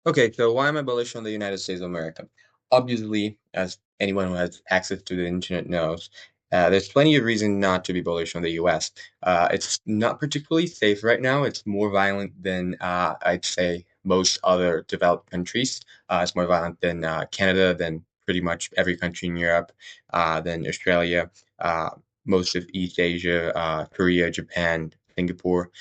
Okay, so why am I bullish on the United States of America? Obviously, as anyone who has access to the internet knows, there's plenty of reason not to be bullish on the US. It's not particularly safe right now. It's more violent than I'd say most other developed countries. It's more violent than Canada, than pretty much every country in Europe, than Australia, uh, most of East Asia, Korea, Japan, Singapore.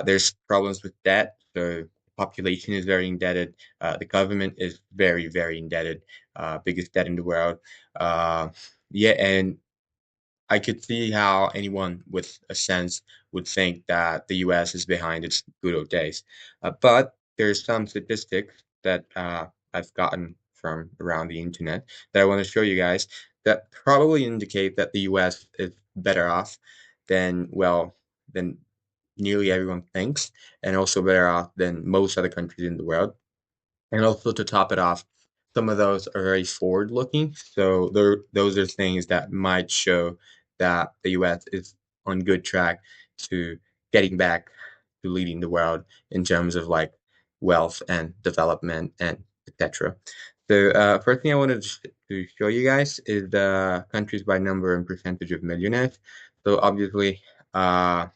There's problems with debt, so population is very indebted. The government is very, very indebted, biggest debt in the world. Uh, yeah, and I could see how anyone with a sense would think that the US is behind its good old days. But there's some statistics that I've gotten from around the internet that I want to show you guys that probably indicate that the US is better off than, well, than nearly everyone thinks, and also better off than most other countries in the world. And also to top it off, some of those are very forward looking. So those are things that might show that the US is on good track to getting back to leading the world in terms of like wealth and development and etc. So first thing I wanted to show you guys is the countries by number and percentage of millionaires. So obviously, uh,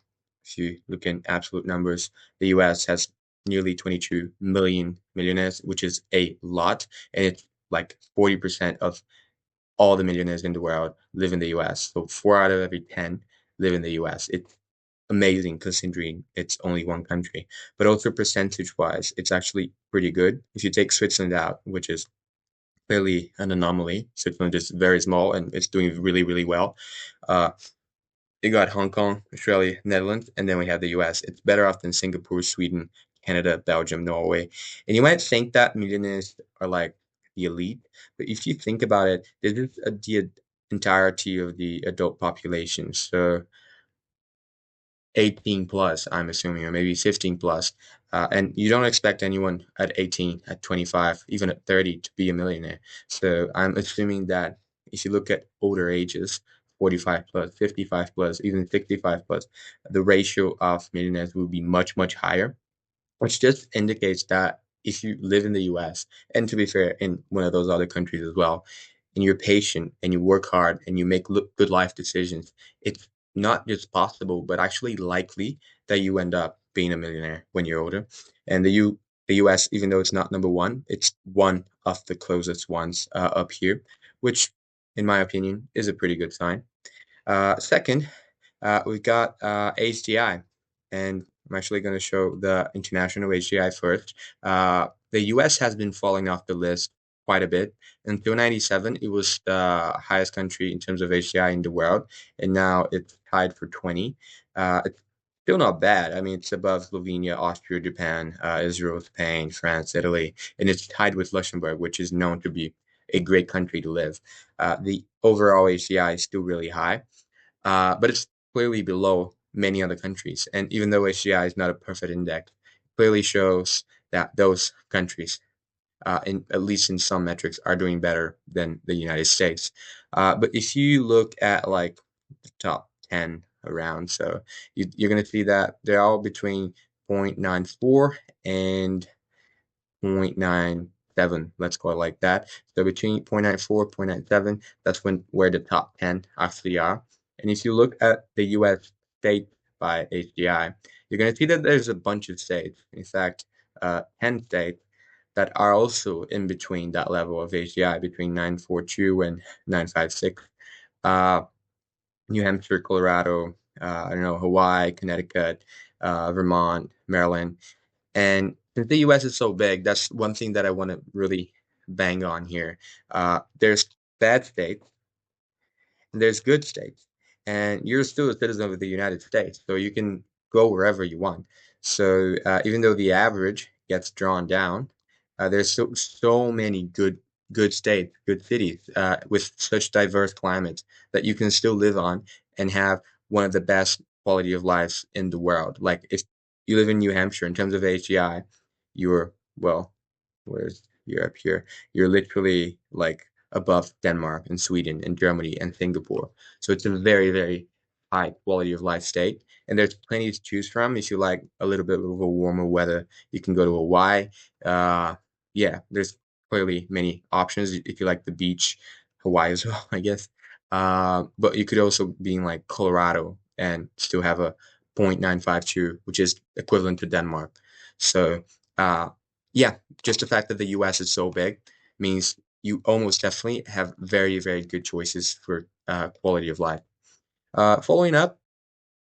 if you look in absolute numbers, the US has nearly 22 million millionaires, which is a lot. And it's like 40% of all the millionaires in the world live in the US. So 4 out of every 10 live in the US. It's amazing considering it's only one country. But also percentage wise, it's actually pretty good. If you take Switzerland out, which is clearly an anomaly, Switzerland is very small and it's doing really, really well. Uh, you got Hong Kong, Australia, Netherlands, and then we have the US. It's better off than Singapore, Sweden, Canada, Belgium, Norway. And you might think that millionaires are like the elite, but if you think about it, this is the entirety of the adult population. So 18 plus, I'm assuming, or maybe 15 plus. And you don't expect anyone at 18, at 25, even at 30 to be a millionaire. So I'm assuming that if you look at older ages, 45 plus, 55 plus, even 65 plus, the ratio of millionaires will be much, much higher, which just indicates that if you live in the US, and to be fair, in one of those other countries as well, and you're patient and you work hard and you make good life decisions, it's not just possible, but actually likely that you end up being a millionaire when you're older. And the US, even though it's not number one, it's one of the closest ones up here, which, in my opinion, is a pretty good sign. Second, we've got HDI, and I'm actually going to show the international HDI first. The US has been falling off the list quite a bit. Until 97, it was the highest country in terms of HDI in the world, and now it's tied for 20. It's still not bad. I mean, it's above Slovenia, Austria, Japan, Israel, Spain, France, Italy, and it's tied with Luxembourg, which is known to be a great country to live. The overall HDI is still really high, but it's clearly below many other countries. And even though HDI is not a perfect index, it clearly shows that those countries, at least in some metrics, are doing better than the United States. But if you look at like the top 10 around, so you're going to see that they're all between 0.94 and 0.97, let's call it like that. So between 0.94, 0.97, that's where the top 10 actually are. And if you look at the US state by HDI, you're going to see that there's a bunch of states, in fact, 10 states that are also in between that level of HDI, between 942 and 956. Uh, New Hampshire, Colorado, I don't know, Hawaii, Connecticut, Vermont, Maryland. And since the US is so big, that's one thing that I want to really bang on here. There's bad states and there's good states. And you're still a citizen of the United States, so you can go wherever you want. So even though the average gets drawn down, there's so many good states, good cities with such diverse climates that you can still live on and have one of the best quality of lives in the world. Like if you live in New Hampshire, in terms of AGI, you're, well, where's Europe here? You're literally like above Denmark and Sweden and Germany and Singapore. So it's a very, very high quality of life state. And there's plenty to choose from. If you like a little bit of a warmer weather, you can go to Hawaii. yeah, there's clearly many options if you like the beach, Hawaii as well, I guess. But you could also be in like Colorado and still have a 0.952, which is equivalent to Denmark. So, uh, yeah, just the fact that the US is so big means you almost definitely have very, very good choices for quality of life. Following up,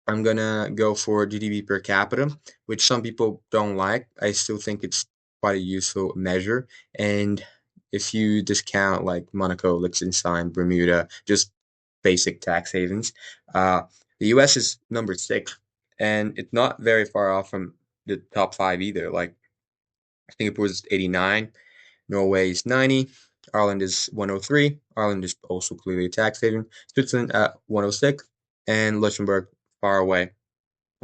I'm gonna go for GDP per capita, which some people don't like. I still think it's quite a useful measure. And if you discount like Monaco, Liechtenstein, Bermuda, just basic tax havens, the US is number six, and it's not very far off from the top five either. Like Singapore is 89, Norway is 90, Ireland is 103. Ireland is also clearly a tax haven. Switzerland at 106, and Luxembourg far away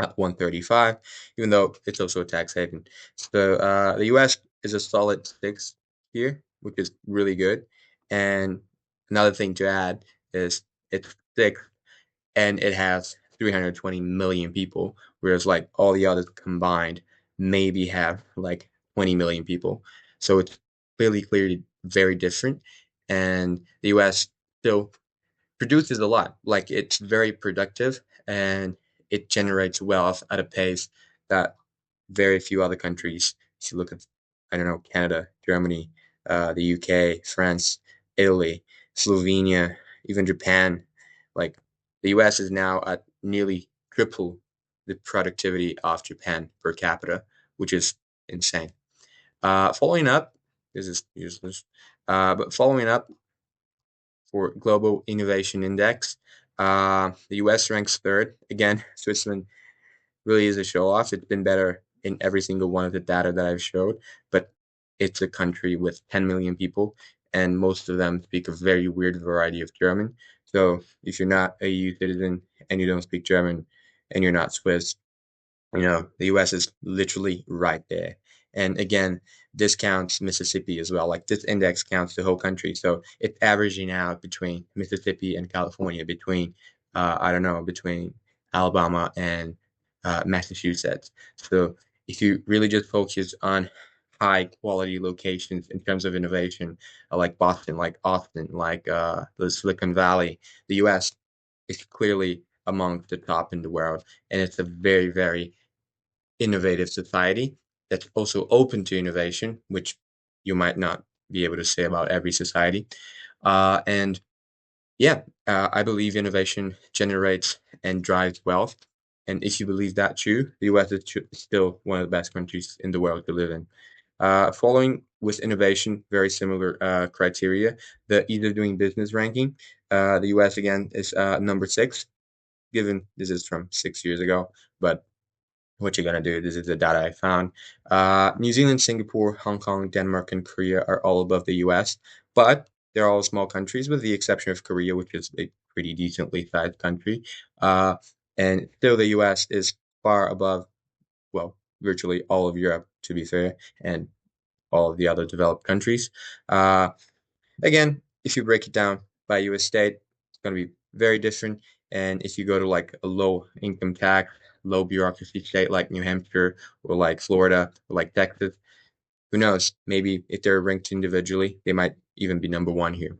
at 135, even though it's also a tax haven. So the US is a solid six here, which is really good. And another thing to add is it's six and it has 320 million people, whereas like all the others combined maybe have like 20 million people. So it's clearly very different. And the US still produces a lot. Like it's very productive and it generates wealth at a pace that very few other countries. If you look at, I don't know, Canada, Germany, the UK, France, Italy, Slovenia, even Japan, like the US is now at nearly triple the productivity of Japan per capita, which is insane. Following up, this is useless, but following up, for Global Innovation Index. The US ranks third. Again, Switzerland really is a show off. It's been better in every single one of the data that I've showed, but it's a country with 10 million people, and most of them speak a very weird variety of German. So if you're not a EU citizen and you don't speak German and you're not Swiss, the US is literally right there. And again, this counts Mississippi as well. Like this index counts the whole country. So it's averaging out between Mississippi and California, between, I don't know, between Alabama and Massachusetts. So if you really just focus on high quality locations in terms of innovation, like Boston, like Austin, like the Silicon Valley, the US is clearly among the top in the world. And it's a very, very innovative society that's also open to innovation, which you might not be able to say about every society. And yeah, I believe innovation generates and drives wealth. And if you believe that too, the US is still one of the best countries in the world to live in. Following with innovation, very similar criteria. The Ease of Doing Business ranking, the US again is number six, given this is from 6 years ago, but what you're gonna do. This is the data I found. New Zealand, Singapore, Hong Kong, Denmark, and Korea are all above the US, but they're all small countries, with the exception of Korea, which is a pretty decently sized country. Uh, and still, the US is far above, well, virtually all of Europe, to be fair, and all of the other developed countries. Uh, Again, if you break it down by US state, it's going to be very different. And if you go to like a low income tax, low bureaucracy state like New Hampshire or like Florida or like Texas, who knows? Maybe if they're ranked individually, they might even be number one here.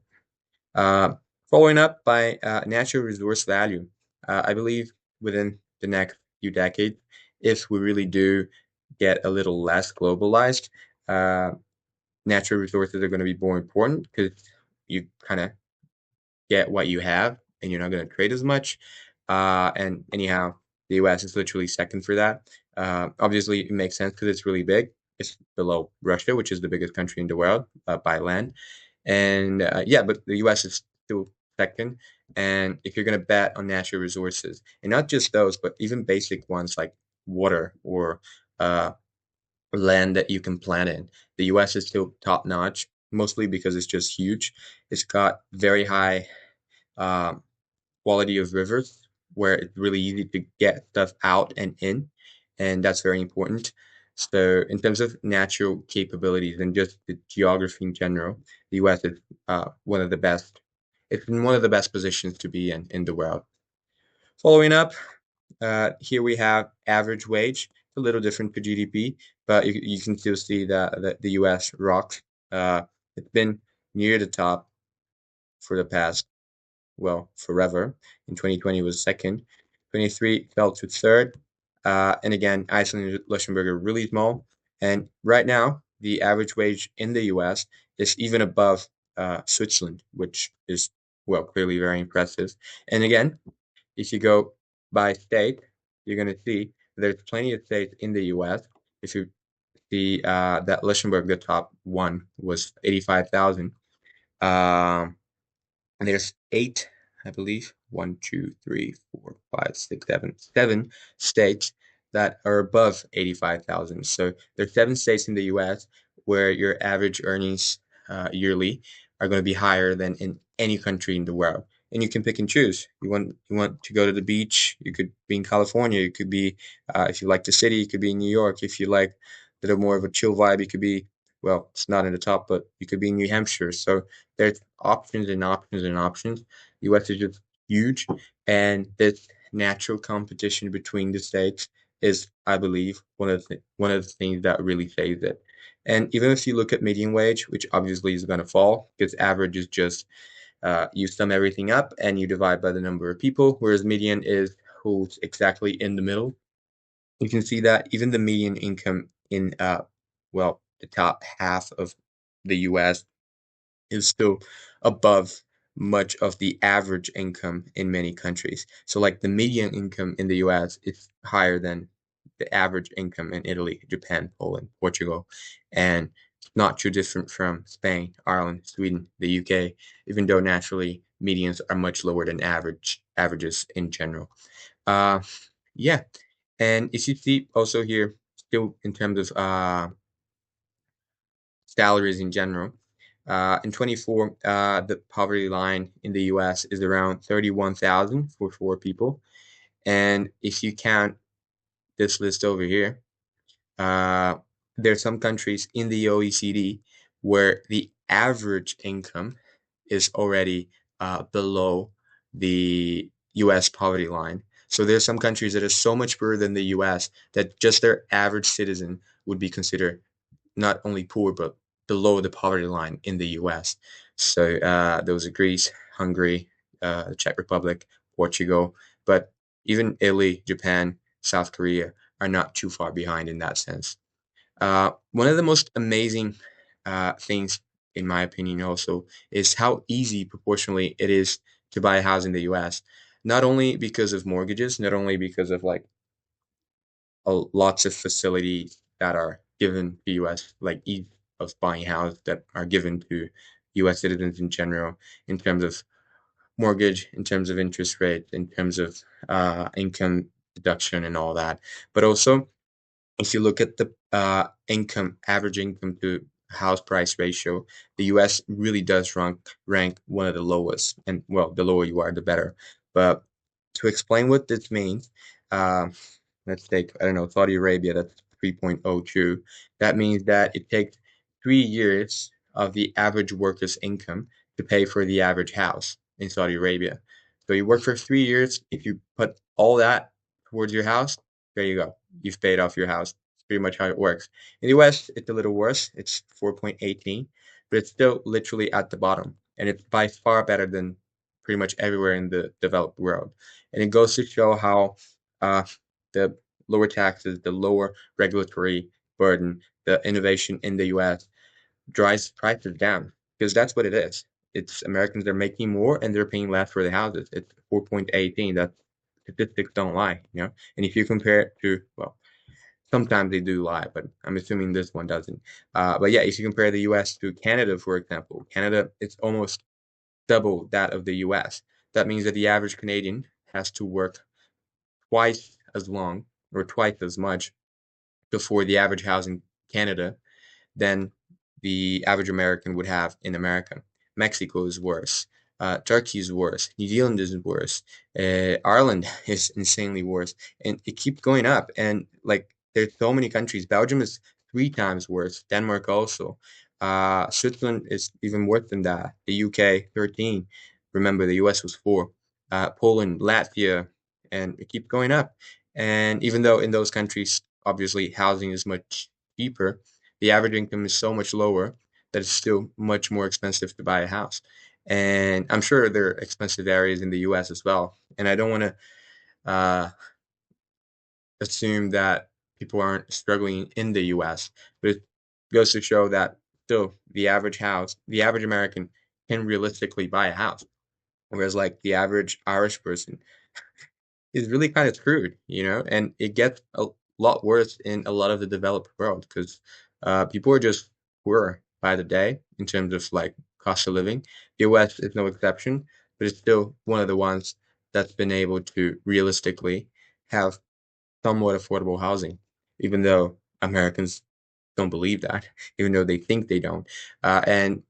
Uh, Following up by natural resource value, I believe within the next few decades, if we really do get a little less globalized, uh, natural resources are going to be more important because you kind of get what you have and you're not going to trade as much. And anyhow, the US is literally second for that. Obviously, it makes sense because it's really big. It's below Russia, which is the biggest country in the world by land. And yeah, but the US is still second. And if you're going to bet on natural resources, and not just those, but even basic ones like water or uh, land that you can plant in. The US is still top notch, mostly because it's just huge. It's got very high um, quality of rivers where it's really easy to get stuff out and in, and that's very important. So, in terms of natural capabilities and just the geography in general, the US is one of the best. It's in one of the best positions to be in the world. Following up, here we have average wage, a little different for GDP, but you can still see that the U.S. rocks. It's been near the top for the past, well, forever. In 2020 was second. 23 fell to third. And again, Iceland and Luxembourg are really small. And right now, the average wage in the US is even above Switzerland, which is, well, clearly very impressive. And again, if you go by state, you're going to see there's plenty of states in the US. If you see that Luxembourg, the top one, was 85,000. Um, and there's eight, I believe, one, two, three, four, five, six, seven states that are above 85,000. So there's seven states in the U.S. where your average earnings yearly are going to be higher than in any country in the world. And you can pick and choose. You want to go to the beach, you could be in California. You could be, if you like the city, you could be in New York. If you like a little more of a chill vibe, you could be, well, it's not in the top, but you could be in New Hampshire. So there's options and options and options. US is just huge, and this natural competition between the states is, I believe, one of the things that really saves it. And even if you look at median wage, which obviously is going to fall because average is just you sum everything up and you divide by the number of people, whereas median is who's exactly in the middle. You can see that even the median income in well, the top half of the US is still above much of the average income in many countries. So, like the median income in the US is higher than the average income in Italy, Japan, Poland, Portugal, and not too different from Spain, Ireland, Sweden, the UK, even though naturally medians are much lower than averages in general. Uh, yeah, and if you see also here, still in terms of salaries in general. In 24, the poverty line in the US is around 31,000 for four people. And if you count this list over here, uh, there are some countries in the OECD where the average income is already below the US poverty line. So there's some countries that are so much poorer than the US that just their average citizen would be considered not only poor but below the poverty line in the U.S. So those are Greece, Hungary, the Czech Republic, Portugal, but even Italy, Japan, South Korea are not too far behind in that sense. One of the most amazing things, in my opinion, also is how easy proportionally it is to buy a house in the U.S. Not only because of mortgages, not only because of like lots of facilities that are given to U.S. like ease of buying house that are given to U.S. citizens in general in terms of mortgage, in terms of interest rate, in terms of income deduction and all that. But also, if you look at the average income to house price ratio, the U.S. really does rank one of the lowest. And well, the lower you are, the better. But to explain what this means, uh, let's take, I don't know, Saudi Arabia, that's 3.02. That means that it takes 3 years of the average worker's income to pay for the average house in Saudi Arabia. So you work for 3 years. If you put all that towards your house, there you go. You've paid off your house. It's pretty much how it works. In the US, it's a little worse. It's 4.18, but it's still literally at the bottom. And it's by far better than pretty much everywhere in the developed world. And it goes to show how uh, the lower taxes, the lower regulatory burden, the innovation in the US drives prices down because that's what it is. It's Americans are making more and they're paying less for the houses. It's 4.18. That statistics don't lie, you know. And if you compare it to, well, sometimes they do lie, but I'm assuming this one doesn't. But yeah, if you compare the U.S. to Canada, for example, Canada it's almost double that of the U.S. That means that the average Canadian has to work twice as long or twice as much before the average house in Canada than the average American would have in America. Mexico is worse. Turkey is worse. New Zealand is worse. Ireland is insanely worse, and it keeps going up. And like, there's so many countries. Belgium is three times worse. Denmark also. Switzerland is even worse than that. The UK 13. Remember, the US was 4. Poland, Latvia, and it keeps going up. And even though in those countries, obviously, housing is much cheaper, the average income is so much lower that it's still much more expensive to buy a house. And I'm sure there are expensive areas in the U.S. as well. And I don't want to assume that people aren't struggling in the U.S., but it goes to show that still the average American can realistically buy a house, whereas like the average Irish person is really kind of screwed, and it gets a lot worse in a lot of the developed world because people are just poorer by the day in terms of like cost of living. The US is no exception, but it's still one of the ones that's been able to realistically have somewhat affordable housing, even though Americans don't believe that, even though they think they don't. And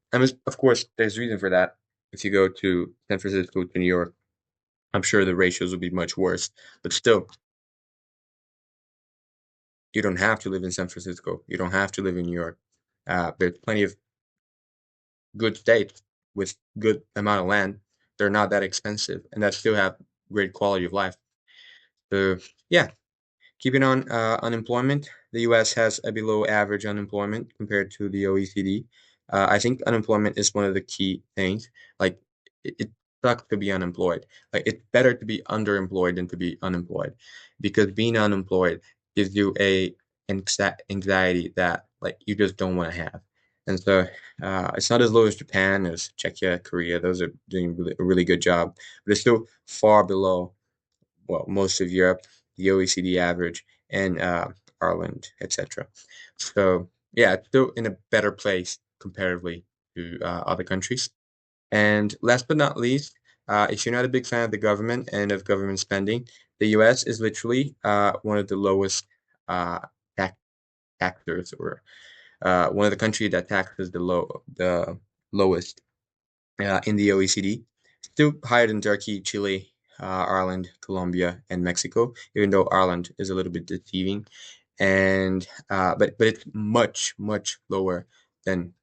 of course, there's reason for that. If you go to San Francisco to New York, I'm sure the ratios will be much worse. But still, you don't have to live in San Francisco. You don't have to live in New York. There's plenty of good states with good amount of land. They're not that expensive, and that still have great quality of life. So yeah, keeping on unemployment, the U.S. has a below average unemployment compared to the OECD. I think unemployment is one of the key things. Like it sucks to be unemployed. Like it's better to be underemployed than to be unemployed, because being unemployed gives you anxiety that like you just don't want to have. And so it's not as low as Japan, as Czechia, Korea. Those are doing a really good job, but it's still far below well, most of Europe, the OECD average, and Ireland, etc. So yeah, it's still in a better place comparatively to other countries. And last but not least, if you're not a big fan of the government and of government spending, the U.S. is literally one of the lowest uh, tax taxers, or one of the countries that taxes the lowest in the OECD, still higher than Turkey, Chile, Ireland, Colombia, and Mexico. Even though Ireland is a little bit deceiving, and but it's much lower than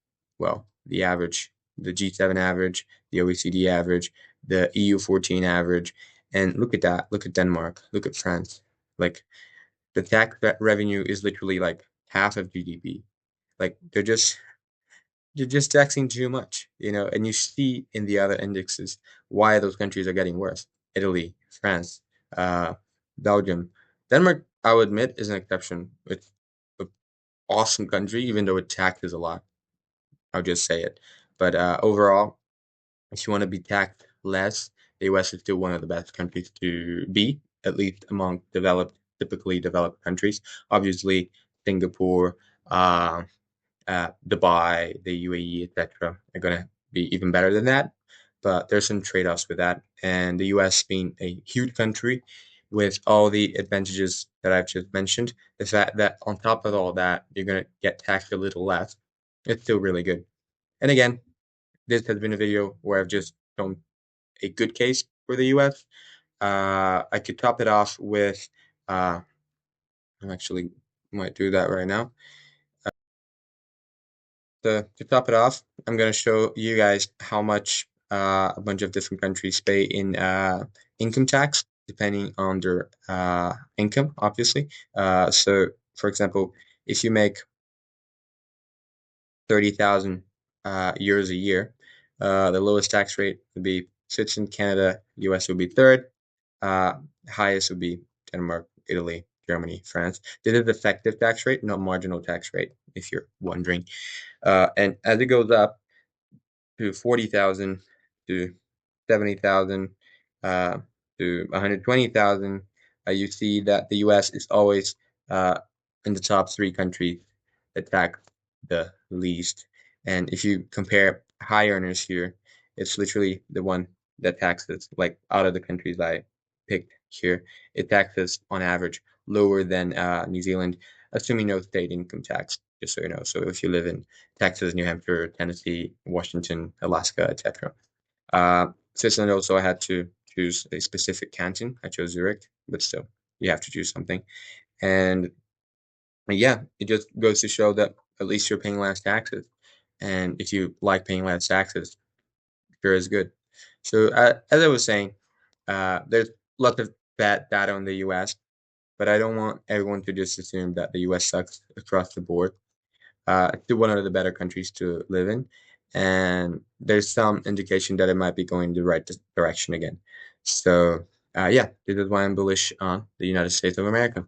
the average, the G7 average, the OECD average, the EU 14 average, and look at that. Look at Denmark. Look at France. Like the tax revenue is literally like half of GDP. Like you're just taxing too much, and you see in the other indexes why those countries are getting worse. Italy, France, uh, Belgium, Denmark, I would admit, is an exception. It's an awesome country, even though it taxes a lot. I'll just say it. But overall, if you want to be taxed less, the US is still one of the best countries to be, at least among typically developed countries. Obviously, Singapore, uh, Dubai, the UAE, etc., are going to be even better than that. But there's some trade offs with that. And the US being a huge country with all the advantages that I've just mentioned, the fact that on top of all that, you're going to get taxed a little less, it's still really good. And again, this has been a video where I've just shown a good case for the US. I could top it off with, I'm actually might do that right now. To top it off, I'm going to show you guys how much a bunch of different countries pay in income tax, depending on their income, obviously. So, for example, if you make 30,000 euros a year, the lowest tax rate would be Switzerland, Canada, US would be third. Uh, Highest would be Denmark, Italy, Germany, France. This is effective tax rate, not marginal tax rate, if you're wondering. And as it goes up to 40,000 to 70,000 uh, to 120,000, you see that the US is always uh, in the top three countries that tax the least. And if you compare high earners here, it's literally the one that taxes, like out of the countries I picked here, it taxes on average lower than New Zealand, assuming no state income tax, just so you know. So if you live in Texas, New Hampshire, Tennessee, Washington, Alaska, etc. Switzerland also, I had to choose a specific canton. I chose Zurich, but still, you have to choose something. And yeah, it just goes to show that at least you're paying less taxes. And if you like paying less taxes, sure is good. So as I was saying, there's lots of bad data on the U.S. but I don't want everyone to just assume that the US sucks across the board. It's still one of the better countries to live in, and there's some indication that it might be going the right direction again. So, yeah, this is why I'm bullish on the United States of America.